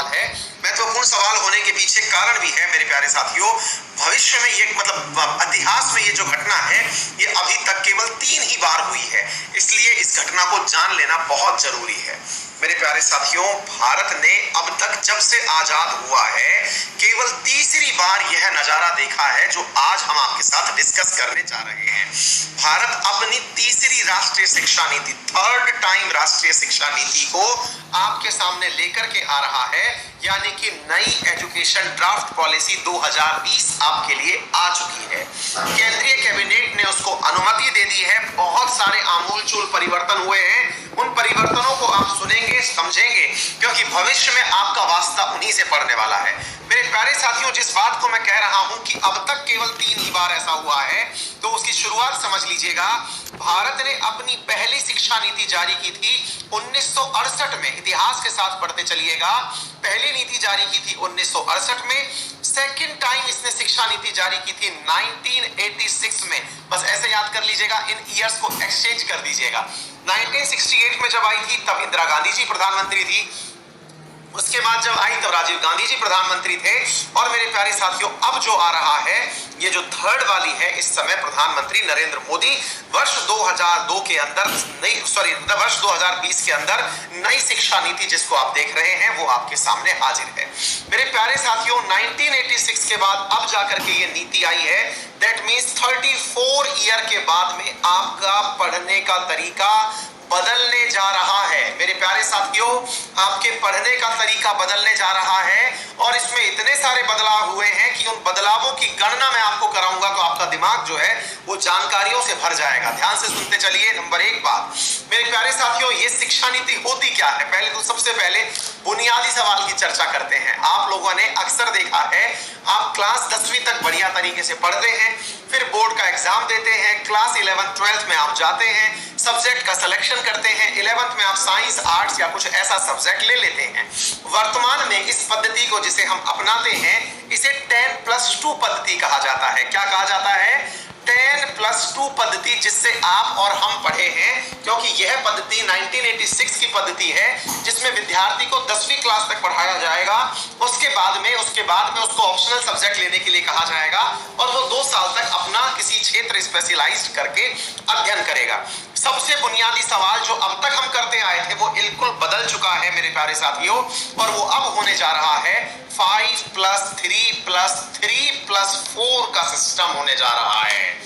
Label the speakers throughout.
Speaker 1: सवाल है। महत्वपूर्ण सवाल होने के पीछे कारण भी है मेरे प्यारे साथियों। भविष्य में ये मतलब इतिहास में ये जो घटना है ये अभी तक केवल 3 ही बार हुई है, इसलिए इस घटना को जान लेना बहुत जरूरी है। मेरे प्यारे साथियों, भारत ने अब तक जब से आजाद हुआ है केवल तीसरी बार यह नजारा देखा है जो आज हम आपके साथ डिस्कस करने जा रहे हैं। भारत अपनी तीसरी राष्ट्रीय शिक्षा नीति, थर्ड टाइम राष्ट्रीय शिक्षा नीति को आपके सामने लेकर के आ रहा है, यानी कि नई एजुकेशन ड्राफ्ट पॉलिसी 2020 आपके लिए आ चुकी है। केंद्रीय कैबिनेट ने उसको अनुमति दे दी है। बहुत सारे आमूलचूल परिवर्तन हुए हैं, उन परिवर्तनों को आप सुनेंगे, समझेंगे, क्योंकि भविष्य में आपका वास्ता उन्हीं से पड़ने वाला है। मेरे प्यारे साथियों, जिस बात को मैं कह रहा हूं कि अब तक केवल 3 ही बार ऐसा हुआ है, तो उसकी शुरुआत समझ लीजिएगा। भारत ने अपनी पहली शिक्षा नीति जारी की थी 1968 में। इतिहास के साथ पढ़ते चलिएगा। पहली नीति जारी की थी 1968 में। सेकंड टाइम इसने शिक्षा नीति जारी की थी 1986 में। बस ऐसे याद कर लीजिएगा, इन ईयर्स को एक्सचेंज कर दीजिएगा। 1968 में जब आई थी तब इंदिरा गांधी जी प्रधानमंत्री थी। उसके बाद जब आई तब राजीव गांधी जी प्रधानमंत्री थे। और मेरे प्यारे साथियों, अब जो आ रहा है ये जो थर्ड वाली है, इस समय प्रधानमंत्री नरेंद्र मोदी वर्ष 2002 के अंदर वर्ष 2020 के अंदर नई शिक्षा नीति जिसको आप देख रहे हैं वो आपके सामने हाजिर है। मेरे प्यारे साथियों, 1986 के बाद अब जाकर के ये नीति आई है। दैट मींस 34 ईयर के बाद में आपका पढ़ने का तरीका बदलने जा रहा है। मेरे प्यारे साथियों, आपके पढ़ने का तरीका बदलने जा रहा है और इसमें इतने सारे बदलाव हुए हैं कि उन बदलावों की गणना मैं आपको कराऊंगा तो आपका दिमाग जो है वो जानकारियों से भर जाएगा। ध्यान से सुनते चलिए। नंबर 1 बात, मेरे प्यारे साथियों, ये शिक्षा नीति होती क्या है? पहले तो सबसे पहले बुनियादी सवाल की चर्चा करते हैं। आप लोगों ने अक्सर देखा है, आप क्लास 10वीं तक बढ़िया तरीके से पढ़ते हैं, फिर बोर्ड का एग्जाम देते हैं, क्लास 11 12th में आप जाते हैं, सब्जेक्ट का सिलेक्शन करते हैं, 11th में आप साइंस, आर्ट्स या कुछ ऐसा सब्जेक्ट ले लेते हैं। वर्तमान में इस पद्धति को जिसे हम अपनाते हैं, इसे 10+2 पद्धति कहा जाता है। क्या कहा जाता है? 10+2 पद्धति, जिससे आप और हम पढ़े हैं, क्योंकि यह पद्धति 1986 की पद्धति है जिसमें विद्यार्थी को 10वीं क्लास तक पढ़ाया जाएगा। उसके बाद में उसको ऑप्शनल सब्जेक्ट लेने के लिए कहा जाएगा और वो 2 साल तक अपना किसी क्षेत्र स्पेशलाइज्ड करके अध्ययन करेगा। सबसे बुनियादी सवाल जो अब तक हम करते आए थे वो बिल्कुल बदल चुका है मेरे प्यारे साथियों, और वो अब होने जा रहा है 5+3+3+4 का सिस्टम होने जा रहा है।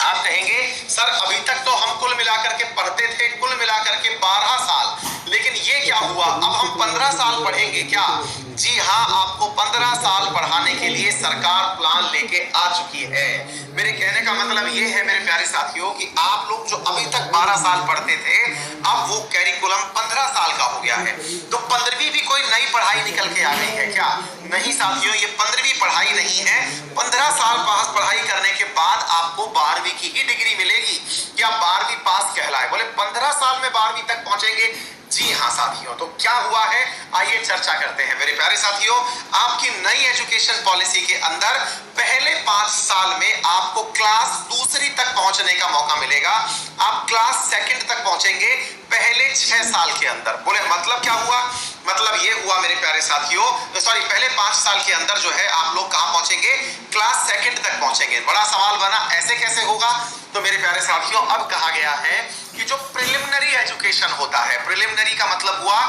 Speaker 1: आप कहेंगे सर अभी तक तो हम कुल मिलाकर के पढ़ते थे, कुल मिलाकर के 12 साल, लेकिन ये क्या हुआ, अब हम 15 साल पढ़ेंगे क्या? जी हाँ, आपको 15 साल पढ़ाने के लिए सरकार प्लान लेके आ चुकी है। मेरे कहने का मतलब ये है मेरे प्यारे साथियों कि आप लोग जो अभी तक 12 साल पढ़ते थे, अब वो कैरिकुलम 15 साल का हो गया है। तो 15वीं भी कोई नई पढ़ाई निकल के आ गई है क्या? नहीं साथियों, ये 15वीं पढ़ाई नहीं है। 15 साल पास पढ़ाई करने के बाद आपको 12वीं की ही डिग्री मिलेगी कि आप 12वीं पास कहलाए। बोले 15 साल में 12वीं तक पहुंचेंगे? जी हाँ साथियों, तो क्या हुआ है आइए चर्चा करते हैं। मेरे प्यारे साथियों, आपकी नई एजुकेशन पॉलिसी के अंदर पहले 5 साल में आपको क्लास 2री तक पहुंचने का मौका मिलेगा। आप क्लास 2nd तक पहुंचेंगे पहले 6 साल के अंदर। बोले मतलब क्या हुआ? मतलब ये हुआ मेरे प्यारे साथियों, पहले 5 साल के अंदर जो है आप लोग कहां पहुंचेंगे? क्लास 2nd तक पहुंचेंगे। बड़ा सवाल बना, ऐसे कैसे होगा? तो मेरे प्यारे साथियों, अब कहा गया है कि जो प्रिलिमिनरी एजुकेशन होता है, प्रिलिमिनरी का मतलब हुआ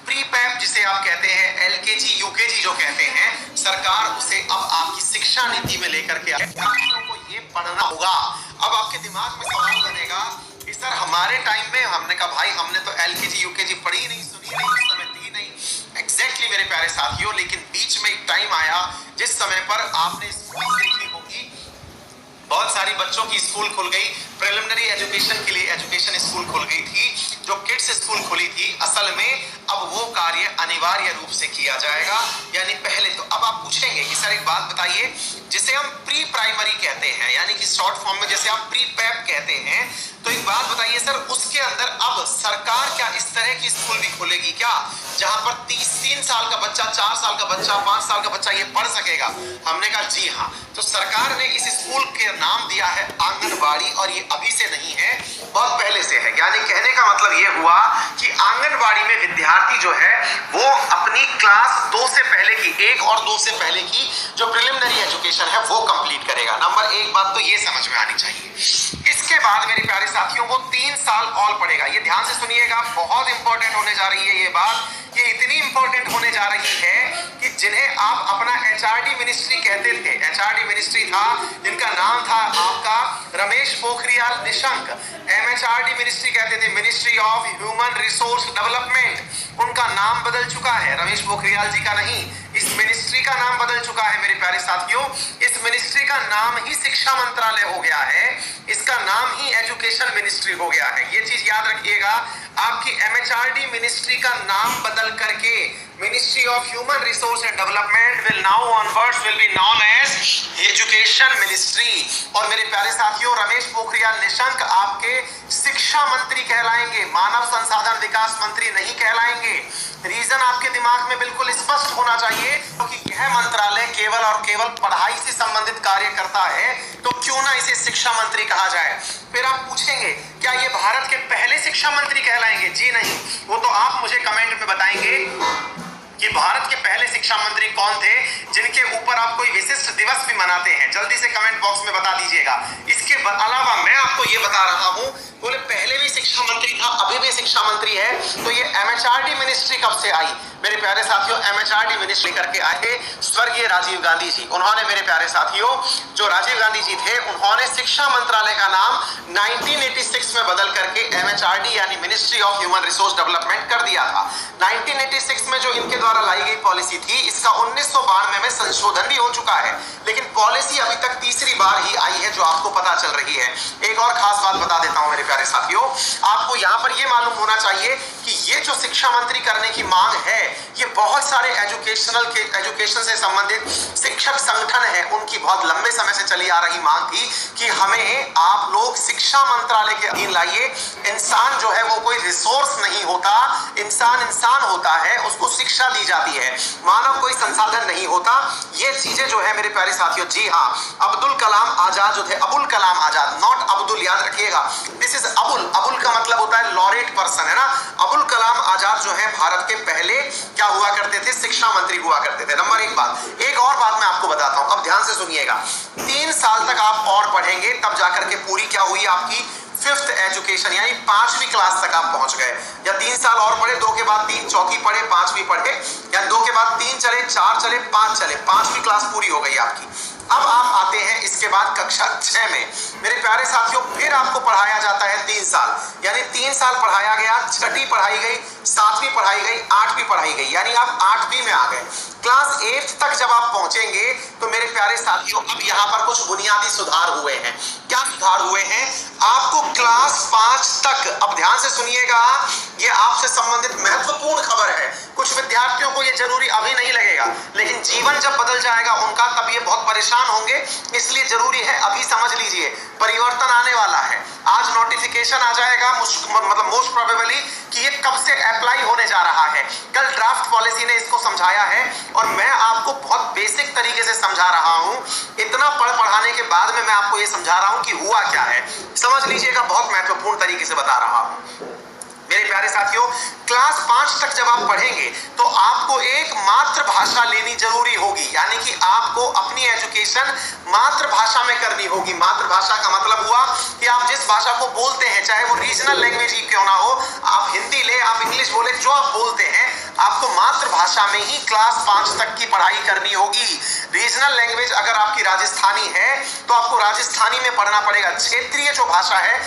Speaker 1: प्री पैप जिसे आप कहते हैं, LKG UKG जो कहते हैं, सरकार उसे अब आपकी शिक्षा नीति में लेकर के आपको ये पढ़ना होगा। अब आपके दिमाग में सवाल बनेगा कि सर हमारे टाइम में, हमने कहा भाई हमने तो LKG UKG पढ़ी नहीं, सुनी नहीं, उस समय थी नहीं। एग्जैक्टली मेरे प्यारे साथियों, लेकिन बीच में एक टाइम आया जिस समय पर आपने स्कूल देखी होगी, बहुत सारी बच्चों की स्कूल खुल गई, प्रिलिमिनरी एजुकेशन के लिए एजुकेशन स्कूल खुल गई थी, जो किड्स स्कूल खुली थी। असल में अब वो कार्य अनिवार्य रूप से किया जाएगा। यानी पहले तो अब आप पूछेंगे कि सर एक बात बताइए, जिसे हम प्री प्राइमरी कहते हैं, यानी कि शॉर्ट फॉर्म में जैसे आप प्री पैप कहते हैं, तो एक बात बताइए सर, उसके अंदर अब सरकार क्या इस तरह की स्कूल भी खोलेगी क्या, जहां पर 3 साल का बच्चा, 4 साल का बच्चा, 5 साल का बच्चा ये पढ़ सकेगा? हमने कहा जी हाँ। तो सरकार ने इस स्कूल के नाम दिया है आंगनबाड़ी, और ये अभी से नहीं है, बहुत पहले से है। यानी कहने का मतलब ये हुआ कि आंगनबाड़ी में विद्यार्थी जो है वो अपनी क्लास 2 से पहले की, 1 और 2 से पहले की जो प्रिलिमिनरी एजुकेशन है वो कंप्लीट करेगा। नंबर 1 बात तो ये समझ में आनी चाहिए। इसके बाद मेरे प्यारे साथियों वो 3 साल और पढ़ेगा। ये ध्यान से सुनिएगा, बहुत इंपॉर्टेंट होने जा रही है ये बात। ये इतनी इंपॉर्टेंट होने जा रही है कि जिन्हें आप अपना एचआरडी मिनिस्ट्री कहते थे, एचआरडी मिनिस्ट्री था जिनका नाम था आपका रमेश पोखरियाल निशंक, एमएचआरडी मिनिस्ट्री कहते थे, ministry of human resource development. उनका नाम बदल चुका है, रमेश पोखरियाल जी का नहीं, इस मिनिस्ट्री का नाम बदल चुका है मेरे प्यारे साथियों। इस मिनिस्ट्री का नाम ही शिक्षा मंत्रालय हो गया है, इसका नाम ही एजुकेशन मिनिस्ट्री हो गया है। ये चीज याद रखिएगा, आपकी एमएचआरडी मिनिस्ट्री का नाम बदल करके ministry of human resource and development will now onwards will be known as education ministry. और मेरे प्यारे साथियों रमेश पोखरियाल निशंक आपके शिक्षा मंत्री कहलाएंगे, मानव संसाधन विकास मंत्री नहीं कहलाएंगे। रीजन आपके दिमाग में बिल्कुल स्पष्ट होना चाहिए, क्योंकि यह मंत्रालय केवल और केवल पढ़ाई से संबंधित कार्य करता है, तो क्यों ना इसे शिक्षा मंत्री कहा जाए। फिर आप पूछेंगे क्या ये भारत के पहले शिक्षा मंत्री कहलाएंगे? जी नहीं, वो तो आप मुझे कमेंट में बताएंगे कि भारत के पहले शिक्षा मंत्री कौन थे जिनके ऊपर आप कोई विशिष्ट दिवस भी मनाते हैं। जल्दी से कमेंट बॉक्स में बता दीजिएगा। इसके अलावा मैं आपको ये बता रहा हूं, बोले पहले भी शिक्षा मंत्री था, अभी भी शिक्षा मंत्री है, तो ये एमएचआरडी मिनिस्ट्री कब से आई? मेरे प्यारे साथियों एमएचआरडी मिनिस्ट्री करके आए थे स्वर्गीय राजीव गांधी जी। उन्होंने मेरे प्यारे साथियों, जो राजीव गांधी जी थे, उन्होंने शिक्षा मंत्रालय का नाम 1986 में बदल करके एमएचआरडी यानी ministry of human resource development कर दिया था। 1986 में जो इनके द्वारा लाई गई पॉलिसी थी, इसका 1992 में संशोधन भी हो चुका है, लेकिन पॉलिसी अभी तक तीसरी बार ही आई है जो आपको पता चल रही है। एक और खास बात बता देता हूं मेरे प्यारे साथियों, आपको यहां पर यह मालूम होना चाहिए कि ये जो शिक्षा मंत्री करने की मांग है, ये बहुत सारे एजुकेशन से संबंधित शिक्षक संगठन है, उनकी बहुत लंबे समय से चली आ रही मांग थी कि हमें आप लोग शिक्षा मंत्रालय के अधीन लाइए। इंसान जो है वो कोई रिसोर्स नहीं होता, इंसान होता है, उसको शिक्षा दी जाती है, मानव कोई संसाधन नहीं होता। ये चीजें जो है मेरे प्यारे साथियों, जी हाँ, अब्दुल कलाम आजाद जो थे, अबुल कलाम आजाद, नॉट अब्दुल, याद रखिएगा, दिस इज अबुल। अबुल का मतलब होता है लॉरेट पर्सन, है ना। अबुल कलाम आजाद जो है भारत के पहले क्या हुआ करते थे? शिक्षा मंत्री हुआ करते थे। नंबर 1 बात। एक और बात मैं आपको बताता हूं, अब ध्यान से सुनिएगा। 3 साल तक आप और पढ़ेंगे, तब जाकर के पूरी क्या हुई आपकी 5th एजुकेशन, यानी 5वीं क्लास तक आप पहुंच गए। या 3 साल और पढ़े, 2 के बाद 3, चौथी पढ़े, 5वीं पढ़े, या 2 के बाद 3 चले, 4 चले, 5 चले, 5वीं क्लास पूरी हो गई आपकी। अब आप आते हैं इसके बाद कक्षा 6 में। मेरे प्यारे साथियों, फिर आपको पढ़ाया जाता है 3 साल, यानी 3 साल पढ़ाया गया, 6वीं पढ़ाई गई, 7वीं पढ़ाई गई, 8वीं पढ़ाई गई, यानी आप 8वीं में आ गए। क्लास 8 तक जब आप पहुंचेंगे तो मेरे प्यारे साथियों, अब यहां पर कुछ बुनियादी सुधार हुए हैं। क्या सुधार हुए हैं? आपको क्लास 5 तक, अब ध्यान से सुनिएगा, ये आपसे संबंधित महत्वपूर्ण खबर है। कुछ विद्यार्थियों को ये जरूरी अभी नहीं लगेगा, लेकिन जीवन जब बदल जाएगा उनका, तब ये बहुत परेशान होंगे, इसलिए जरूरी है अभी समझ लीजिए। परिवर्तन आने वाला है, आज नोटिफिकेशन आ जाएगा, मतलब मोस्ट प्रोबेबली कि ये कब से अप्लाई होने जा रहा है। कल ड्राफ्ट पॉलिसी ने इसको समझाया है और मैं आपको बहुत बेसिक तरीके से समझा रहा हूं। इतना पढ़ाने के बाद में मैं आपको ये समझा रहा हूं कि हुआ क्या है, समझ लीजिएगा, बहुत महत्वपूर्ण तरीके से बता रहा हूं। मेरे प्यारे साथियों, क्लास 5 तक जब आप पढ़ेंगे तो आपको एक मातृभाषा लेनी जरूरी होगी, यानी कि आपको अपनी एजुकेशन मातृभाषा में करनी होगी। मातृभाषा का मतलब हुआ कि आप जिस भाषा को बोलते हैं, चाहे वो रीजनल लैंग्वेज ही क्यों ना हो, आप हिंदी ले, आप इंग्लिश बोले, जो आप बोलते हैं, आपको मातृभाषा में ही क्लास 5 तक की पढ़ाई करनी होगी। रीजनल लैंग्वेज अगर आपकी राजस्थानी है तो आपको राजस्थानी में पढ़ना पड़ेगा, क्षेत्रीय जो भाषा है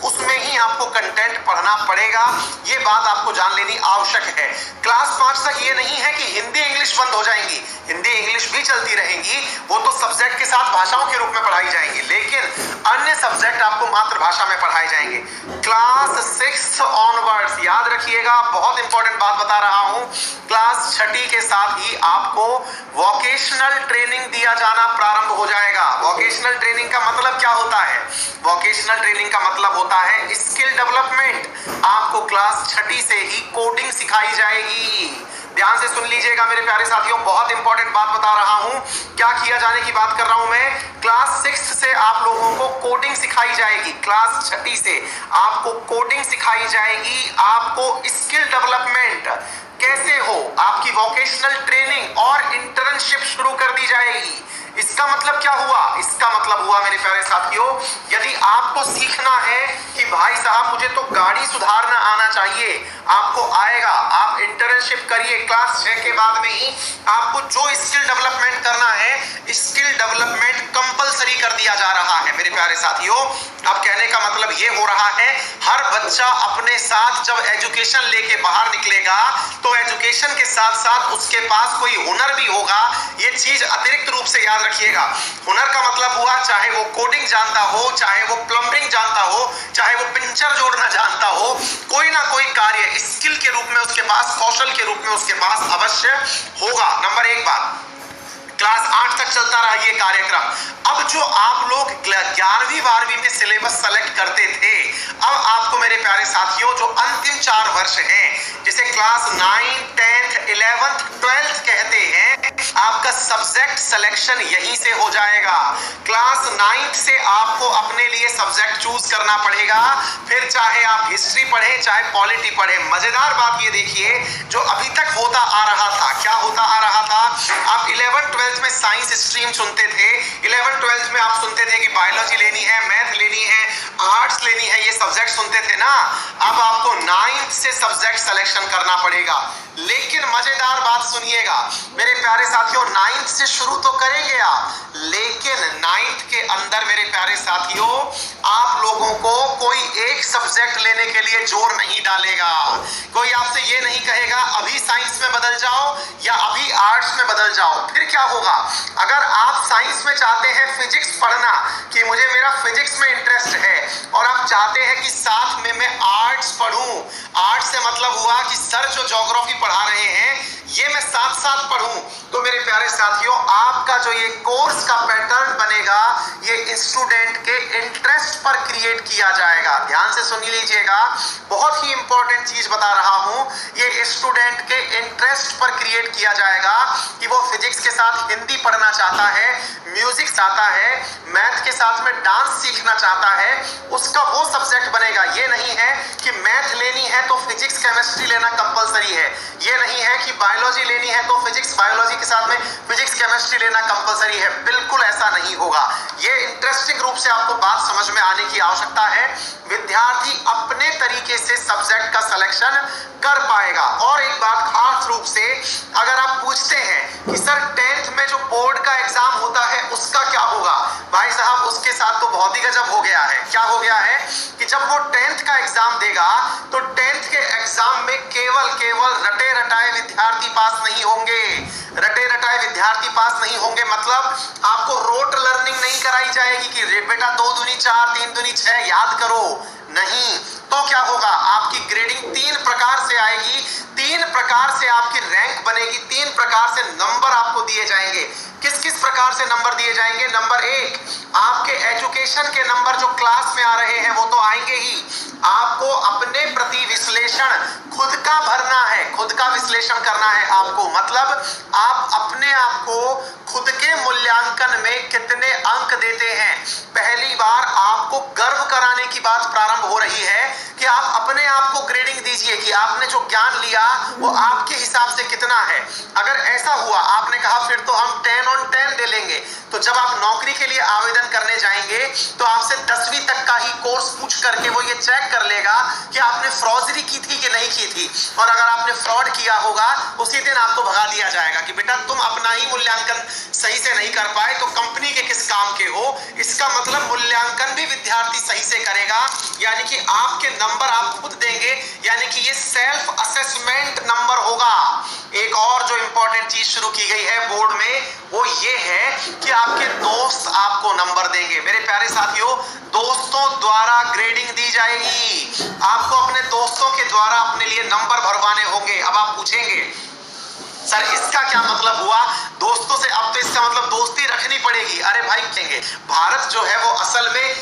Speaker 1: उसमें ही आपको कंटेंट पढ़ना पड़ेगा। ये बात आपको जान लेनी आवश्यक है। क्लास 5 तक ये नहीं है कि हिंदी इंग्लिश बंद हो जाएंगी, हिंदी इंग्लिश भी चलती रहेंगी, वो तो सब्जेक्ट के साथ भाषाओं के रूप में पढ़ाई जाएंगी, लेकिन अन्य सब्जेक्ट आपको मातृभाषा में पढ़ाए जाएंगे। क्लास 6 ऑनवर्ड्स, याद रखिएगा, बहुत इंपॉर्टेंट बात बता रहा हूं, क्लास 6ठी के साथ ही आपको वोकेशनल ट्रेनिंग दिया जाना प्रारंभ हो जाएगा। वोकेशनल ट्रेनिंग का मतलब क्या होता है? वोकेशनल ट्रेनिंग का मतलब होता है स्किल डेवलपमेंट। आपको क्लास 6ठी से ही कोडिंग सिखाई जाएगी। ध्यान से सुन लीजिएगा मेरे प्यारे साथियों, बहुत इंपॉर्टेंट बात बता रहा हूं। क्या किया जाने की बात कर रहा हूं मैं? क्लास 6 से आप लोगों को कोडिंग सिखाई जाएगी, क्लास 6ठी से आपको कोडिंग सिखाई जाएगी, आपको स्किल डेवलपमेंट कैसे हो, आप वोकेशनल ट्रेनिंग और इंटर्नशिप शुरू कर दी जाएगी। इसका मतलब क्या हुआ? इसका मतलब हुआ मेरे प्यारे साथियों, यदि आपको सीखना है कि भाई साहब मुझे तो गाड़ी सुधारना आना चाहिए, आपको आएगा, आप इंटर्नशिप करिए क्लास 6 के बाद में ही आपको जो स्किल डेवलपमेंट करना है, स्किल डेवलपमेंट कंपलसरी कर दिया जा रहा है मेरे प्यारे साथियों। अब कहने का मतलब ये हो रहा है, हर बच्चा अपने साथ जब एजुकेशन लेके बाहर निकलेगा तो एजुकेशन के साथ साथ उसके पास कोई हुनर भी होगा। ये चीज अतिरिक्त रूप से याद रखिएगा। हुनर का मतलब हुआ चाहे वो कोडिंग जानता हो, चाहे वो प्लम्बिंग जानता हो, चाहे वो पिंचर जोड़ना जानता हो, कोई ना कोई कार्य स्किल के रूप में उसके पास, कौशल के रूप में उसके पास अवश्य होगा। नंबर एक बात, क्लास 8 तक चलता रहा ये कार्यक्रम। अब जो आप लोग 11वीं 12वीं में सिलेबस सेलेक्ट करते थे, अब आपको मेरे प्यारे साथियों जो अंतिम 4 वर्ष हैं, जिसे क्लास 9, 10th, 11th, 12th कहते हैं, आपका सब्जेक्ट सिलेक्शन यहीं से हो जाएगा। क्लास 9th से आपको अपने लिए सब्जेक्ट चूज करना पड़ेगा, फिर चाहे आप हिस्ट्री पढ़े, चाहे पॉलिटी पढ़े। मजेदार बात ये देखिए, जो अभी तक होता आ रहा था, क्या होता आ रहा था, आप 11th 12th में साइंस स्ट्रीम सुनते थे, 11th 12th में आप सुनते थे कि बायोलॉजी लेनी है, मैथ लेनी है, आर्ट्स लेनी है, ये सब्जेक्ट सुनते थे ना। अब आपको 9th से सब्जेक्ट सिलेक्शन करना पड़ेगा। लेकिन मजेदार बात सुनिएगा मेरे प्यारे साथियों, 9th से शुरू तो करेंगे आप, लेकिन 9th के अंदर मेरे प्यारे साथियों आप लोगों को कोई एक सब्जेक्ट लेने के लिए जोर नहीं डालेगा। कोई आपसे ये नहीं कहेगा अभी साइंस में बदल जाओ या अभी आर्ट्स में बदल जाओ। फिर क्या होगा, अगर आप साइंस में चाहते हैं फिजिक्स पढ़ना, कि मुझे मेरा फिजिक्स में इंटरेस्ट है, और आप चाहते हैं कि साथ में मैं आर्ट्स पढ़ूं, आर्ट्स से मतलब हुआ कि सर जो ज्योग्राफी पढ़ा रहे हैं ये मैं साथ साथ पढ़ूं, तो मेरे प्यारे साथियों आपका जो ये कोर्स का पैटर्न बनेगा, ये स्टूडेंट के इंटरेस्ट पर क्रिएट किया जाएगा। ध्यान से सुन लीजिएगा, बहुत ही इंपॉर्टेंट चीज बता रहा हूं, ये स्टूडेंट के इंटरेस्ट पर क्रिएट किया जाएगा कि वो फिजिक्स के साथ हिंदी पढ़ना चाहता है, म्यूजिक चाहता है, मैथ के साथ में डांस सीखना चाहता है, उसका वो सब्जेक्ट बनेगा। ये नहीं है कि मैथ लेनी है तो फिजिक्स केमिस्ट्री लेना कंपलसरी है, ये नहीं है कि बायोलॉजी लेनी है तो फिजिक्स बायोलॉजी के साथ में फिजिक्स केमिस्ट्री लेना कंपलसरी है। बिल्कुल ऐसा नहीं होगा। ये इंटरेस्टिंग रूप से आपको बात समझ में आने की आवश्यकता है। विद्यार्थी अपने तरीके से सब्जेक्ट का सिलेक्शन कर पाएगा। और एक बात खास रूप से, अगर आप पूछते हैं कि सर 10th में जो बोर्ड का एग्जाम होता है उसका क्या होगा, भाई साहब उसके साथ तो बहुत ही गजब हो गया है। क्या हो गया है कि जब वो 10th का एग्जाम देगा तो 10th के एग्जाम में केवल रटे रटाए विद्यार्थी पास नहीं होंगे। रटे रटाए विद्यार्थी पास नहीं होंगे मतलब आपको रोट लर्निंग नहीं कराई जाएगी कि बेटा 2 दूनी 4, 3 दूनी 6 याद करो, नहीं। तो क्या होगा, आपकी ग्रेडिंग 3 प्रकार से आएगी, 3 प्रकार से आपकी रैंक बनेगी, 3 प्रकार से नंबर आपको दिए जाएंगे। किस किस प्रकार से नंबर दिए जाएंगे? नंबर 1, आपके एजुकेशन के नंबर जो क्लास में आ रहे हैं वो तो आएंगे ही। आपको अपने प्रति विश्लेषण खुद का भरना है, खुद का विश्लेषण करना है आपको, मतलब आप अपने आप को खुद के मूल्यांकन में कितने अंक देते हैं। पहली बार आपको गर्व कराने की बात प्रारंभ हो रही है कि आप अपने आप को ग्रेडिंग दीजिए कि आपने जो ज्ञान लिया वो आपके हिसाब से कितना है। अगर ऐसा हुआ, आपने कहा फिर तो हम 10 on 10 दे लेंगे, तो जब आप नौकरी के लिए आवेदन करने जाएंगे तो आपसे 10वीं तक का ही कोर्स पूछ करके वो ये चेक कर लेगा कि आपने फ्रॉडरी की थी कि नहीं की थी। और अगर आपने फ्रॉड किया होगा उसी दिन आपको भगा दिया जाएगा कि बेटा तुम अपना ही मूल्यांकन सही से नहीं कर पाए तो कंपनी के किस काम के हो। इसका मतलब मूल्यांकन भी विद्यार्थी सही से करेगा, यानी कि आपके नंबर आप खुद देंगे, यानी कि ये सेल्फ असेसमेंट नंबर होगा। एक और जो इंपॉर्टेंट चीज शुरू की गई है बोर्ड में वो ये है कि आपके दोस्त आपको नंबर देंगे। मेरे प्यारे साथियों, दोस्तों द्वारा ग्रेडिंग दी जाएगी। आपको अपने दोस्तों के द्वारा अपने लिए नंबर भरवाने होंगे। अब आप पूछेंगे सर इसका क्या मतलब हुआ, दोस्तों से अब तो इसका मतलब दोस्ती रखनी पड़ेगी। अरे भाई कहेंगे, भारत जो है वो असल में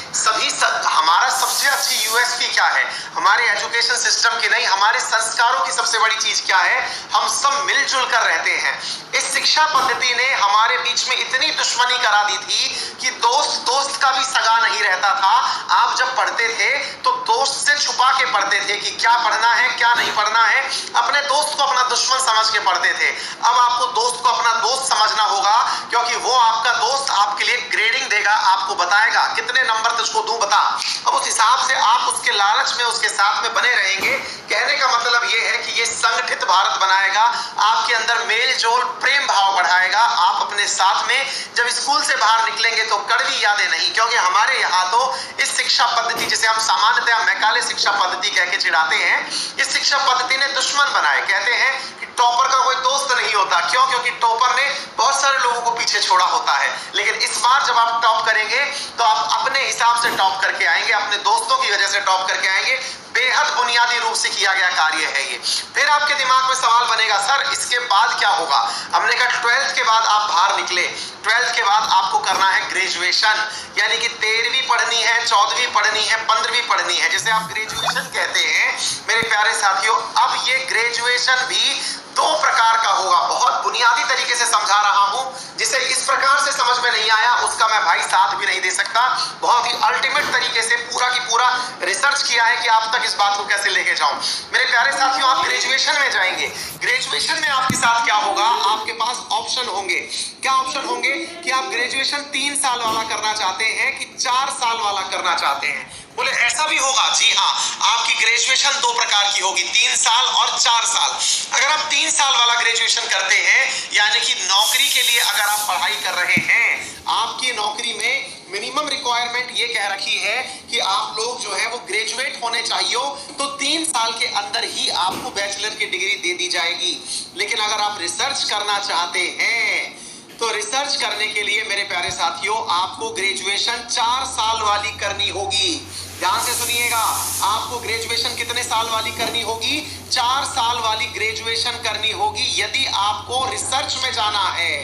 Speaker 1: हमारा सबसे अच्छी यूएसपी क्या है, हमारे एजुकेशन सिस्टम की नहीं, हमारे संस्कारों की सबसे बड़ी चीज क्या है, हम सब मिलजुल कर रहते हैं। इस शिक्षा पद्धति ने हमारे बीच में इतनी दुश्मनी करा दी थी कि दोस्त दोस्त का भी सगा नहीं रहता था। आप जब पढ़ते थे तो दोस्त से छुपा के पढ़ते थे कि क्या पढ़ना है क्या नहीं पढ़ना है, अपने दोस्त को अपना दुश्मन समझ के पढ़ते थे। अब आपको दोस्त को अपना दोस्त समझना होगा, क्योंकि वो आपका दोस्त आपके लिए ग्रेडिंग देगा, आपको बताएगा कितने नंबर तुझको दूं बता। अब उस हिसाब से आप उसके लालच में उसके साथ में बने रहेंगे। कहने का मतलब ये है कि ये संगठित भारत बनाएगा, आपके अंदर मेल जोल प्रेम भाव बढ़ाएगा। आप अपने साथ में जब स्कूल से बाहर निकलेंगे तो कड़वी यादें नहीं, क्योंकि हमारे यहाँ तो इस शिक्षा पद्धति जिसे हम सामान्यतः मैकाले शिक्षा पद्धति कह के चिढ़ाते हैं, इस शिक्षा पद्धति ने दुश्मन बनाए। कहते हैं कि टॉपर का कोई दोस्त नहीं होता। क्यों? क्योंकि टॉपर ने बहुत सारे लोगों को पीछे छोड़ा होता है। लेकिन इस बार जब आप टॉप करेंगे तो आप अपने हिसाब से टॉप करके आएंगे, अपने दोस्तों की वजह से टॉप करके आएंगे। बेहद बुनियादी रूप से किया गया कार्य है ये। फिर आपके दिमाग में सवाल बनेगा, सर इसके बाद क्या होगा? हमने कहा 12th के बाद आप बाहर निकले, 12th के बाद आपको करना है ग्रेजुएशन, यानी कि 13वीं पढ़नी है, 14वीं पढ़नी है, 15वीं पढ़नी है, जिसे आप ग्रेजुएशन कहते हैं। मेरे प्यारे साथियों, अब ये ग्रेजुएशन भी दो प्रकार का होगा। बहुत बुनियादी तरीके से समझा रहा हूं, जिसे इस प्रकार से समझ में नहीं आया उसका मैं भाई साथ भी नहीं दे सकता। बहुत ही अल्टीमेट तरीके से पूरा की पूरा रिसर्च किया है कि आप तक इस बात को कैसे लेके जाऊं। मेरे प्यारे साथियों, आप ग्रेजुएशन में जाएंगे, ग्रेजुएशन में आपके साथ क्या होगा? आपके पास ऑप्शन होंगे। क्या ऑप्शन होंगे? कि आप ग्रेजुएशन 3 साल वाला करना चाहते हैं कि 4 साल वाला करना चाहते हैं। बोले ऐसा भी होगा? जी हाँ, आपकी ग्रेजुएशन 2 प्रकार की होगी, 3 साल और 4 साल। अगर आप 3 साल वाला ग्रेजुएशन करते हैं, यानी कि नौकरी के लिए अगर आप पढ़ाई कर रहे हैं, आपकी नौकरी में मिनिमम रिक्वायरमेंट ये कह रखी है कि आप लोग जो है वो ग्रेजुएट होने चाहिए, तो 3 साल के अंदर ही आपको बैचलर की डिग्री दे दी जाएगी। लेकिन अगर आप रिसर्च करना चाहते हैं तो रिसर्च करने के लिए मेरे प्यारे साथियों आपको ग्रेजुएशन 4 साल वाली करनी होगी। ध्यान से सुनिएगा, आपको ग्रेजुएशन कितने साल वाली करनी होगी? 4 साल वाली ग्रेजुएशन करनी होगी यदि आपको रिसर्च में जाना है।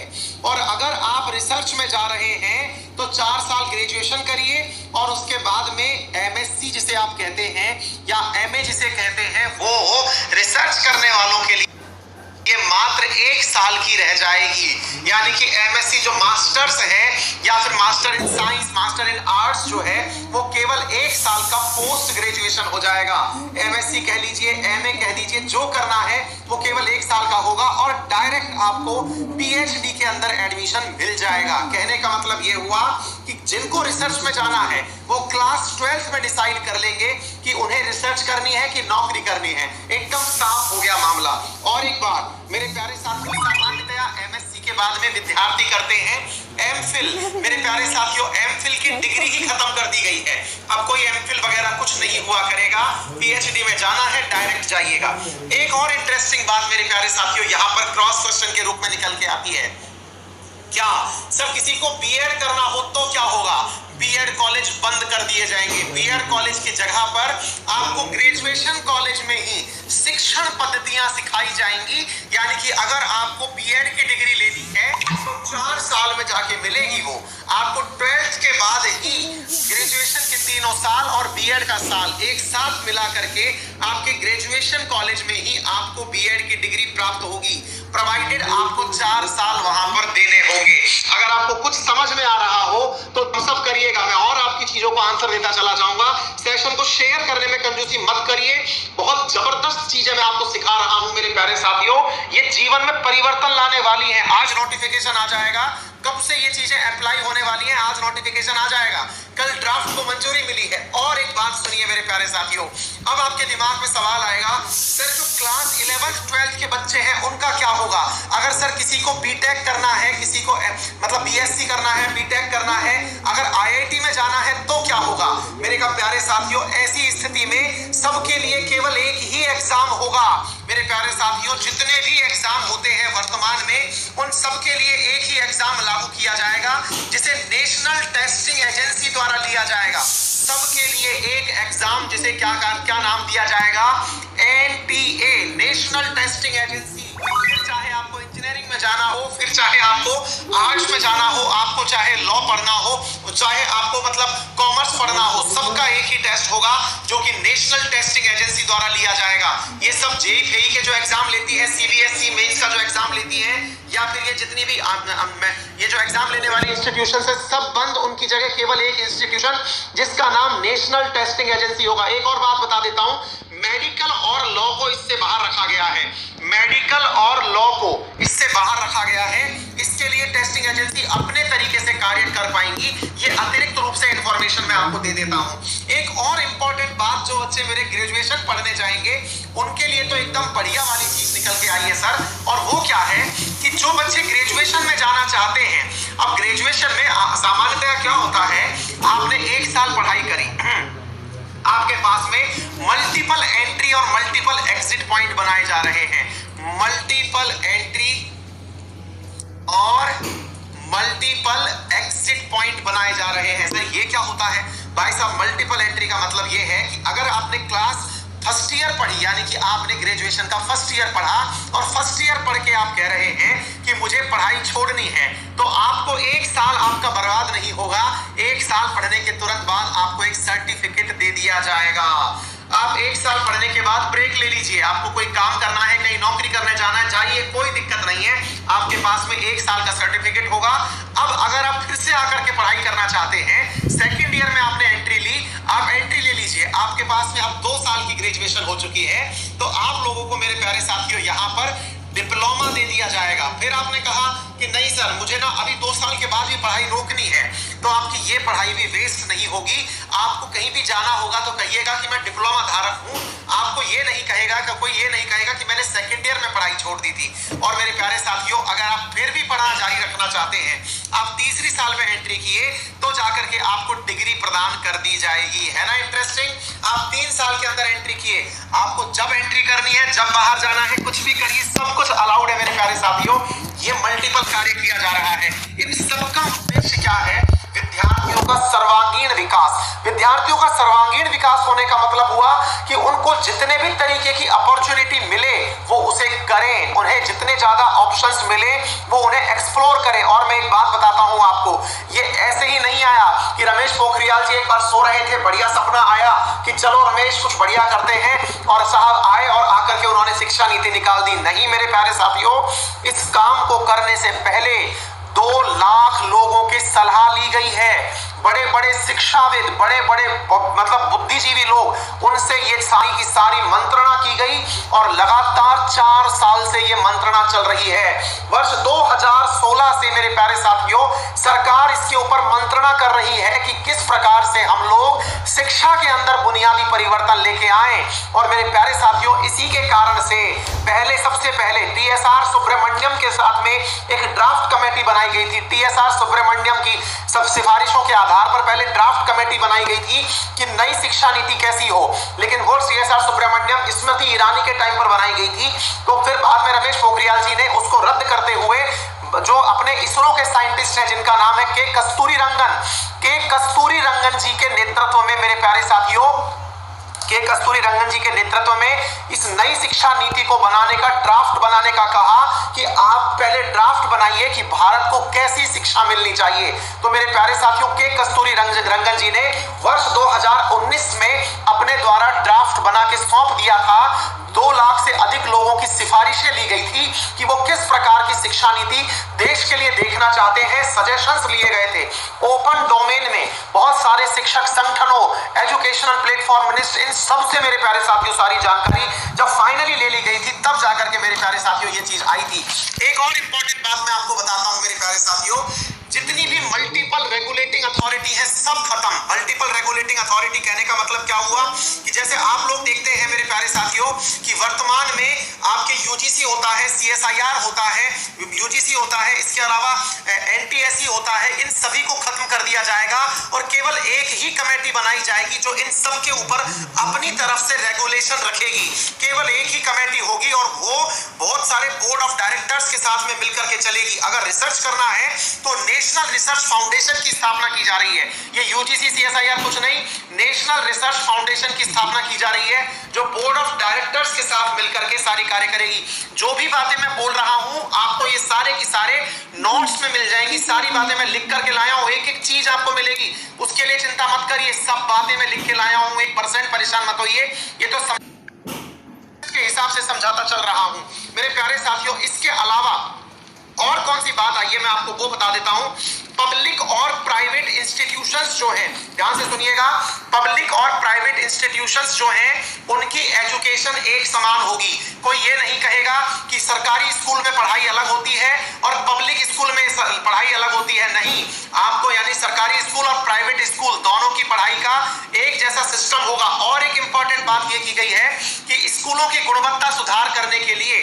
Speaker 1: और अगर आप रिसर्च में जा रहे हैं तो 4 साल ग्रेजुएशन करिए और उसके बाद में एमएससी जिसे आप कहते हैं या एमए जिसे कहते हैं, वो रिसर्च करने वालों के लिए ये मात्र 1 साल की रह जाएगी। यानी कि एमएससी जो मास्टर्स है या फिर master in science, master in arts जो है, वो केवल 1 साल का पोस्ट ग्रेजुएशन हो जाएगा। एमएससी कह लीजिए, एमए कह लीजिए, जो करना है वो केवल 1 साल का होगा और डायरेक्ट आपको पीएचडी के अंदर एडमिशन मिल जाएगा। कहने का मतलब ये हुआ कि जिनको रिसर्च में जाना है वो क्लास 12th में डिसाइड कर लेंगे कि उन्हें रिसर्च करनी है कि नौकरी करनी है। एकदम साफ हो गया मामला। और एक बात मेरे प्यारे साथियों, सामान्यतया एमएससी के बाद में विद्यार्थी करते हैं एमफिल। मेरे प्यारे साथियों, एमफिल की डिग्री ही खत्म कर दी गई है। अब कोई एमफिल वगैरह कुछ नहीं हुआ करेगा। पीएचडी में जाना है, डायरेक्ट जाइएगा। एक और इंटरेस्टिंग बात मेरे प्यारे साथियों यहाँ पर क्रॉस क्वेश्चन के रूप में निकल के आती है। क्या सर किसी को बीएड करना हो तो क्या होगा? बीएड कॉलेज बंद कर दिए जाएंगे। बीएड कॉलेज की जगह पर आपको ग्रेजुएशन कॉलेज में ही शिक्षण पद्धतियां सिखाई जाएंगी। यानी कि अगर आपको बीएड की डिग्री लेनी है तो 4 साल में जाके मिलेगी वो आपको। 12th के बाद ही ग्रेजुएशन के 3 साल और बीएड का साल एक साथ मिला करके आपके ग्रेजुएशन कॉलेज में ही आपको बीएड की डिग्री प्राप्त होगी, प्रोवाइडेड आपको 4 साल वहां पर देने होंगे। अगर आपको कुछ समझ में आ रहा हो तो सब करिएगा, मैं और आपकी चीजों को आंसर देता चला जाऊंगा। सेशन को शेयर करने में कंजूसी मत करिए। बहुत जबरदस्त चीजें मैं आपको सिखा रहा हूं मेरे प्यारे साथियों, ये जीवन में परिवर्तन लाने वाली है। आज नोटिफिकेशन आ जाएगा, कब से ये चीजें अप्लाई होने वाली हैं, आज नोटिफिकेशन आ जाएगा। कल ड्राफ्ट को मंजूरी मिली है। और एक बात सुनिए मेरे प्यारे साथियों, अब आपके दिमाग में सवाल आएगा, सर जो क्लास 11th 12th के बच्चे हैं उनका क्या होगा? अगर सर किसी को बीटेक करना है, किसी को मतलब बीएससी करना है, बीटेक करना है, अगर आईआईटी में जाना है तो क्या होगा? मेरे का प्यारे साथियों, ऐसी स्थिति में सबके लिए केवल एक ही एग्जाम होगा। मेरे प्यारे साथियों, जितने भी एग्जाम होते हैं वर्तमान में उन सबके लिए एक ही एग्जाम लागू किया जाएगा, जिसे नेशनल टेस्टिंग एजेंसी द्वारा लिया जाएगा। सबके लिए एक एग्जाम, जिसे क्या नाम दिया जाएगा? NTA, national testing agency. फिर चाहे आपको इंजीनियरिंग में जाना हो, फिर चाहे आपको आर्ट्स में जाना हो, आपको चाहे लॉ पढ़ना हो, चाहे आपको मतलब कॉमर्स पढ़ना हो, सबका एक ही टेस्ट होगा जो कि नेशनल टेस्टिंग एजेंसी द्वारा लिया जाएगा। ये सब जेईई के जो एग्जाम लेती है, सीबीएसई मेंस का जो एग्जाम लेती नहीं है या फिर ये जितनी भी ये जो एग्जाम लेने वाली इंस्टीट्यूशन है सब बंद, उनकी जगह केवल एक इंस्टीट्यूशन जिसका नाम नेशनल टेस्टिंग एजेंसी होगा। एक और बात बता देता हूं, मेडिकल और लॉ को इससे बाहर रखा गया है, मेडिकल और लॉ को इससे बाहर रखा गया है। इसके लिए टेस्टिंग एजेंसी अपने तरीके से कार्य कर पाएंगी। ये अतिरिक्त रूप से इंफॉर्मेशन मैं आपको दे देता हूं। एक और इंपॉर्टेंट बात, जो बच्चे मेरे ग्रेजुएशन पढ़ने जाएंगे उनके लिए तो एकदम बढ़िया वाली चीज निकल के आई है सर, और वो क्या है कि जो बच्चे ग्रेजुएशन में जाना चाहते हैं, अब ग्रेजुएशन में सामान्यतः क्या होता है, आपने एक साल पढ़ाई करी, आपके पास में मल्टीपल एंट्री और मल्टीपल एग्जिट पॉइंट बनाए जा रहे हैं, मल्टीपल एंट्री और मल्टीपल एग्जिट पॉइंट बनाए जा रहे हैं। सर ये क्या होता है भाई साहब? मल्टीपल एंट्री का मतलब ये है कि अगर आपने क्लास फर्स्ट ईयर पढ़ी, यानी कि आपने ग्रेजुएशन का फर्स्ट ईयर पढ़ा और फर्स्ट ईयर पढ़ के आप कह रहे हैं कि मुझे पढ़ाई छोड़नी है, तो आपको एक साल आपका बर्बाद नहीं होगा। एक साल पढ़ने के तुरंत बाद आपको एक सर्टिफिकेट दे दिया जाएगा। आप एक साल पढ़ने के बाद ब्रेक ले लीजिए, आपको कोई काम करना है, कहीं नौकरी करने जाना है, जाइए, कोई दिक्कत नहीं है, आपके पास में एक साल का सर्टिफिकेट होगा। अब अगर आप फिर से आकर के पढ़ाई करना चाहते हैं, सेकेंड ईयर में आपने एंट्री ली, आप एंट्री ले लीजिए, आपके पास में अब 2 साल की ग्रेजुएशन हो चुकी है, तो आप लोगों को मेरे प्यारे साथियों यहाँ पर डिप्लोमा दे दिया जाएगा। फिर आपने कहा कि नहीं सर, मुझे ना अभी 2 साल के बाद भी पढ़ाई रोकनी है, तो आपकी ये पढ़ाई भी वेस्ट नहीं होगी। आपको कहीं भी जाना होगा तो कहिएगा कि मैं डिप्लोमा धारक हूं, आपको ये नहीं कहेगा कि कोई ये नहीं कहेगा कि मैंने सेकंड ईयर में पढ़ाई छोड़ दी थी। और मेरे प्यारे साथियों, अगर आप फिर भी पढ़ाई जारी रखना चाहते हैं, आप तीसरी साल में एंट्री किए, तो जाकर के आपको डिग्री प्रदान कर दी जाएगी। है ना इंटरेस्टिंग? आप 3 साल के अंदर एंट्री किए, आपको जब एंट्री करनी है, जब बाहर जाना है, कुछ भी करिए, सब कुछ अलाउड है मेरे प्यारे साथियों। ये मल्टीपल कार्य किया जा रहा है। इन सबका उद्देश्य क्या है? विद्यार्थियों का सर्वांगीण विकास। विद्यार्थियों का सर्वांगीण विकास होने का मतलब हुआ कि उनको जितने भी तरीके की अपॉर्चुनिटी मिले वो उसे करें, उन्हें जितने ज्यादा ऑप्शंस मिले वो उन्हें एक्सप्लोर करें। और मैं एक बात बताता हूं आपको, ये ऐसे ही नहीं आया कि रमेश पोखरियाल जी एक बार सो रहे थे, बढ़िया सपना आया कि चलो रमेश कुछ बढ़िया करते हैं, और साहब आए और आकर के उन्होंने शिक्षा नीति निकाल दी। नहीं मेरे प्यारे साथियों, इस काम को करने से पहले 2 लाख लोगों की सलाह ली गई है। बड़े बड़े शिक्षाविद, बड़े बड़े मतलब बुद्धिजीवी लोग, उनसे ये सारी की सारी मंत्रणा की गई और लगातार 4 साल से ये मंत्रणा चल रही है। वर्ष 2016 से मेरे प्यारे साथियों सरकार इसके ऊपर मंत्रणा कर रही है कि किस प्रकार से हम लोग शिक्षा के अंदर बुनियादी परिवर्तन लेके आए। और मेरे प्यारे साथियों, इसी के कारण से सबसे पहले टीएसआर सुब्रमण्यम के साथ में एक ड्राफ्ट कमेटी बनाई गई थी। टीएसआर सुब्रमण्यम की सब सिफारिशों के आधार पर पहले ड्राफ्ट कमेटी बनाई गई थी कि नई शिक्षा नीति कैसी हो, लेकिन वो टीएसआर सुब्रमण्यम स्मृति ईरानी के टाइम पर बनाई गई थी। तो फिर बाद में रमेश पोखरियाल जी ने उसको रद्द करते हुए जो अपने इसरो के साइंटिस्ट हैं जिनका नाम है के कस्तूरी रंगन जी के नेतृत्व में, मेरे प्यारे साथियों, के कस्तूरी रंगन जी के नेतृत्व में इस नई शिक्षा नीति को बनाने का, ड्राफ्ट बनाने का कहा कि आप पहले ड्राफ्ट बनाइए कि भारत को कैसी शिक्षा मिलनी चाहिए। तो मेरे प्यारे साथियों, के कस्तूरी रंगन जी ने वर्ष 2019 में अपने द्वारा ड्राफ्ट बना के सौंप दिया था। 2 लाख से अधिक लोगों की सिफारिशें ली गई थी कि वो किस प्रकार की शिक्षा नीति देश के लिए देखना चाहते हैं। सजेशंस लिए गए थे ओपन डोमेन में, बहुत सारे शिक्षक संगठनों, एजुकेशनल प्लेटफॉर्म मिनिस्टर, इन सबसे मेरे प्यारे साथियों सारी जानकारी जब फाइनली ले ली गई थी, तब जाकर के मेरे प्यारे साथियों ये चीज आई थी। एक और इंपॉर्टेंट बात मैं आपको बताता हूं मेरे प्यारे साथियों, जितनी भी मल्टीपल रेगुलेटिंग अथॉरिटी है सब खत्म। मल्टीपल रेगुलेटिंग अथॉरिटी कहने का मतलब क्या हुआ कि जैसे आप लोग देखते हैं मेरे प्यारे साथियों कि वर्तमान में आपके यूजीसी होता है, सीएसआईआर होता है, यूजीसी होता है, इसके अलावा एनटीएससी होता है, इन सभी को खत्म कर दिया जाएगा और केवल एक ही कमेटी बनाई जाएगी जो इन सब के ऊपर अपनी तरफ से रेगुलेशन रखेगी। केवल एक ही कमेटी होगी और वो बहुत सारे बोर्ड ऑफ डायरेक्टर्स के साथ में मिलकर के चलेगी। अगर रिसर्च करना है तो नेशनल रिसर्च फाउंडेशन की स्थापना की जा रही है। ये यूजीसी सीएसआईआर कुछ नहीं, नेशनल रिसर्च फाउंडेशन की स्थापना की जा रही है जो बोर्ड ऑफ डायरेक्टर्स के साथ मिलकर के सारी कार्य करेगी। जो भी बातें मैं बोल रहा हूं आपको ये सारे की सारे नोट्स में मिल जाएंगी। सारी बातें मैं लिख करके लाया हूं, एक एक चीज आपको मिलेगी, उसके लिए चिंता मत करिए। सब बातें मैं लिख के लाया हूं, 1% परेशान मत होइए। ये तो के हिसाब से समझाता चल रहा हूं मेरे प्यारे साथियों। इसके अलावा कौन सी बात आई है मैं आपको वो बता देता हूं। पब्लिक और प्राइवेट इंस्टीट्यूशंस जो हैं, ध्यान से सुनिएगा, पब्लिक और प्राइवेट इंस्टीट्यूशंस जो हैं उनकी एजुकेशन एक समान होगी। कोई ये नहीं कहेगा कि सरकारी स्कूल में पढ़ाई अलग होती है और पब्लिक स्कूल में पढ़ाई अलग होती है। नहीं, आपको यानी सरकारी स्कूल और प्राइवेट स्कूल दोनों की पढ़ाई का एक जैसा सिस्टम होगा। और एक इंपॉर्टेंट बात यह की गई है कि स्कूलों की गुणवत्ता सुधार करने के लिए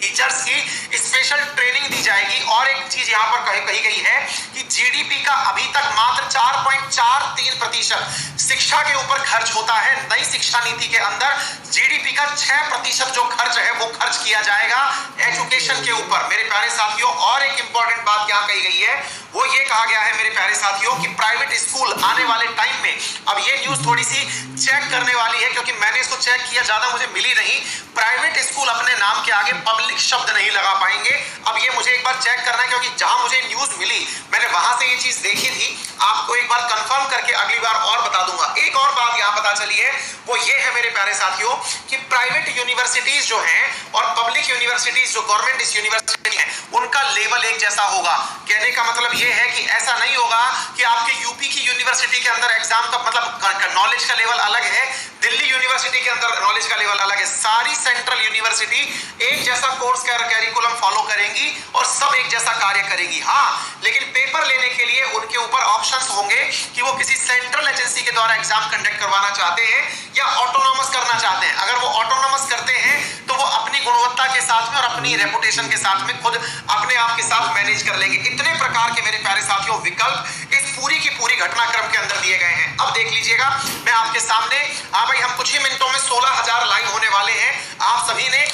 Speaker 1: टीचर्स की स्पेशल ट्रेनिंग दी जाएगी। और एक चीज यहां पर कही गई है कि जीडीपी का अभी तक मात्र 4.43% शिक्षा के ऊपर खर्च होता है। नई शिक्षा नीति के अंदर जीडीपी का 6% जो खर्च है वो खर्च किया जाएगा एजुकेशन के ऊपर मेरे प्यारे साथियों। और एक इंपॉर्टेंट बात यहां कही गई है, वो ये कहा गया है मेरे प्यारे साथियों कि प्राइवेट स्कूल आने वाले टाइम में, अब ये न्यूज थोड़ी सी चेक करने वाली है क्योंकि मैंने इसको चेक किया, ज्यादा मुझे मिली नहीं, प्राइवेट स्कूल अपने नाम के आगे पब्लिक शब्द नहीं लगा पाएंगे। अब ये मुझे एक बार चेक करना है क्योंकि जहां मुझे न्यूज मिली मैंने वहां से ये चीज देखी थी। आपको एक बार कंफर्म करके अगली बार और बता दूंगा। एक और बात यहां पता चली है वो ये है मेरे प्यारे साथियों कि प्राइवेट यूनिवर्सिटीज जो हैं और पब्लिक यूनिवर्सिटीज जो गवर्नमेंट यूनिवर्सिटी है उनका लेवल एक जैसा होगा। कहने का मतलब ये है कि ऐसा नहीं होगा कि आपके यूपी की यूनिवर्सिटी के अंदर एग्जाम का मतलब नॉलेज का लेवल अलग है, दिल्ली यूनिवर्सिटी के अंदर नॉलेज का लेवल अलग है। सारी सेंट्रल यूनिवर्सिटी एक जैसा कोर्स कैरिकुलम फॉलो करेंगी और सब एक जैसा कार्य करेंगी। हाँ, लेकिन पेपर लेने के लिए उनके ऊपर ऑप्शंस होंगे कि वो किसी सेंट्रल एजेंसी के द्वारा एग्जाम कंडक्ट करवाना चाहते हैं या ऑटोनॉमस करना चाहते हैं। अगर वो ऑटोनॉमस करते हैं तो वो अपनी गुणवत्ता के साथ में और अपनी रेपुटेशन के साथ में खुद अपने आप के साथ मैनेज कर लेंगे। इतने प्रकार के मेरे प्यारे साथियों विकल्प इस पूरी की पूरी घटनाक्रम के अंदर दिए गए हैं। अब देख लीजिएगा मैं आपके सामने, हाँ भाई, हम कुछ ही मिनटों में 16,000 लाइव होने वाले हैं। आप सभी ने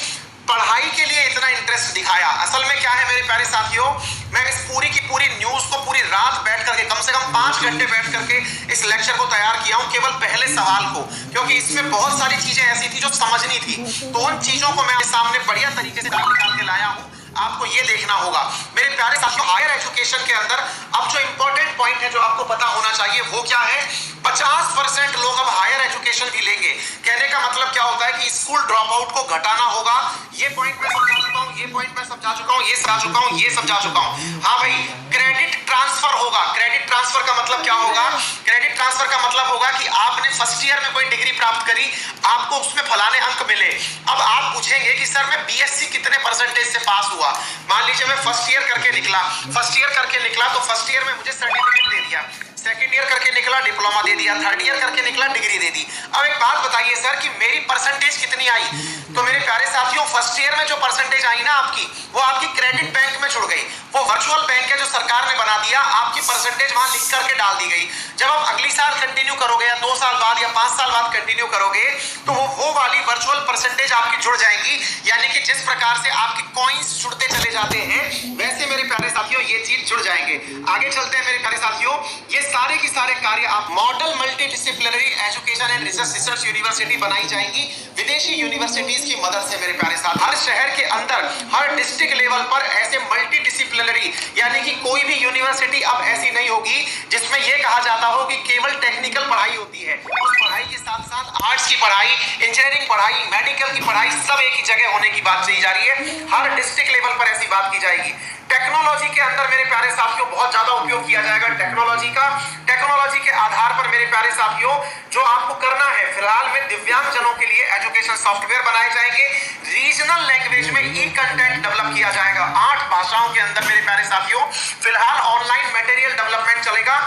Speaker 1: पढ़ाई के लिए इतना इंटरेस्ट दिखाया। असल में क्या है मेरे प्यारे साथियों, मैं इस पूरी की पूरी न्यूज को पूरी रात बैठ करके कम से कम 5 घंटे बैठ करके इस लेक्चर को तैयार किया हूं केवल पहले सवाल को, क्योंकि इसमें बहुत सारी चीजें ऐसी थी जो समझनी थी। तो उन चीजों को मैं आपके सामने बढ़िया तरीके से निकाल के लाया हूं। आपको ये देखना होगा मेरे प्यारे साथियों, हायर एजुकेशन के अंदर अब जो इंपॉर्टेंट पॉइंट है जो आपको पता होना चाहिए वो क्या है, 50% लोग अब हायर एजुकेशन भी लेंगे। कहने का मतलब क्या होता है कि स्कूल ड्रॉप आउट को घटाना होगा। ये पॉइंट मैं समझा चुका हूं, ये पॉइंट मैं समझा चुका हूं, ये समझा चुका हूं, ये समझा चुका हूं। हाँ भाई, क्रेडिट ट्रांसफर होगा। क्रेडिट ट्रांसफर का मतलब क्या होगा? क्रेडिट ट्रांसफर का मतलब होगा कि आपने फर्स्ट ईयर में कोई डिग्री प्राप्त करी, आपको उसमें फलाने अंक मिले। अब आप पूछेंगे कि सर मैं बीएससी कितने परसेंटेज से पास हुआ। मान लीजिए मैं फर्स्ट ईयर करके निकला तो फर्स्ट ईयर में मुझे सर्टिफिकेट दे दिया, सेकंड ईयर करके निकला डिप्लोमा दे दिया, थर्ड ईयर करके निकला डिग्री दे दी। अब एक बात बताइए सर कि मेरी परसेंटेज कितनी आई? तो मेरे प्यारे साथियों, फर्स्ट ईयर में जो परसेंटेज आई ना आपकी, वो आपकी क्रेडिट बैंक में जुड़ गई। वो वर्चुअल बैंक है जो सरकार ने बना दिया, आपकी परसेंटेज वहां लिख करके डाल दी गई। जब आप अगली साल कंटिन्यू करोगे या 2 साल बाद या 5 साल बाद कंटिन्यू करोगे तो वो वाली वर्चुअल परसेंटेज आपकी जुड़ जाएंगी। यानी कि जिस प्रकार से आपके कॉइंस जुड़ते चले जाते हैं वैसे मेरे प्यारे साथियों ये चीज जुड़ जाएंगे। आगे चलते हैं मेरे प्यारे साथियों, ये सारे के सारे कार्य आप model multi disciplinary education and research university बनाई जाएंगी विदेशी यूनिवर्सिटीज की मदद से। मेरे प्यारे साथ, हर शहर के अंदर हर डिस्ट्रिक्ट लेवल पर ऐसे मल्टी डिसिप्लिनरी, यानी कि कोई भी यूनिवर्सिटी अब ऐसी नहीं होगी जिसमें यह कहा जाता हो कि केवल टेक्निकल पढ़ाई होती है। उस पढ़ाई के साथ साथ आर्ट्स की पढ़ाई, इंजीनियरिंग पढ़ाई, मेडिकल की पढ़ाई सब एक ही जगह होने की बात कही जा रही है। हर डिस्ट्रिक्ट लेवल पर ऐसी बात की जाएगी। टेक्नोलॉजी के अंदर मेरे प्यारे साथियों बहुत ज्यादा उपयोग किया जाएगा टेक्नोलॉजी का। टेक्नोलॉजी के आधार पर मेरे प्यारे साथियों जो आपको करना है, फिलहाल में दिव्यांग जनों के लिए एजुकेशन सॉफ्टवेयर बनाए जाएंगे। रीजनल लैंग्वेज में ई कंटेंट डेवलप किया जाएगा 8 भाषाओं के अंदर मेरे प्यारे साथियों। फिलहाल ऑनलाइन मटेरियल डेवलपमेंट चलेगा,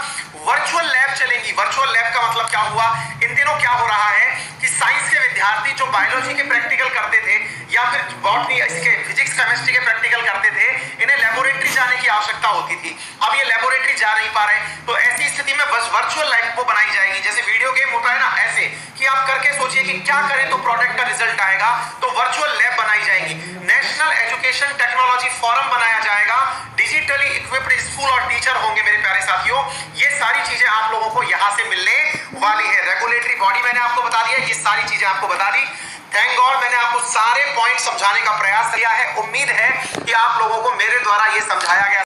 Speaker 1: वर्चुअल लैब चलेंगी। वर्चुअल लैब का मतलब क्या हुआ? इन दिनों क्या हो रहा है कि साइंस के विद्यार्थी जो बायोलॉजी के प्रैक्टिकल करते थे या फिर बॉटनी, इसके फिजिक्स केमिस्ट्री के प्रैक्टिकल करते थे, इन्हें लेबोरेटरी जाने की आवश्यकता होती थी। अब ये लेबोरेटरी जा नहीं पा रहे, तो ऐसी स्थिति में बस वर्चुअल लैब को बनाई जाएगी। जैसे वीडियो गेम होता है ना, ऐसे कि आप करके सोचिए कि क्या करें तो प्रोडक्ट का रिजल्ट आएगा, तो वर्चुअल लैब बनाई जाएगी। नेशनल एजुकेशन टेक्नोलॉजी फोरम बनाया जाएगा। डिजिटली इक्विप्ड स्कूल और टीचर होंगे मेरे प्यारे साथियों। ये सारी चीजें आप लोगों को यहां से मिलने वाली है। रेगुलेटरी बॉडी मैंने आपको बता दिया, ये सारी चीजें आपको बता दी। थैंक गॉड मैंने आपको सारे पॉइंट समझाने का प्रयास किया है। उम्मीद है कि आप लोगों को मेरे द्वारा ये समझाया गया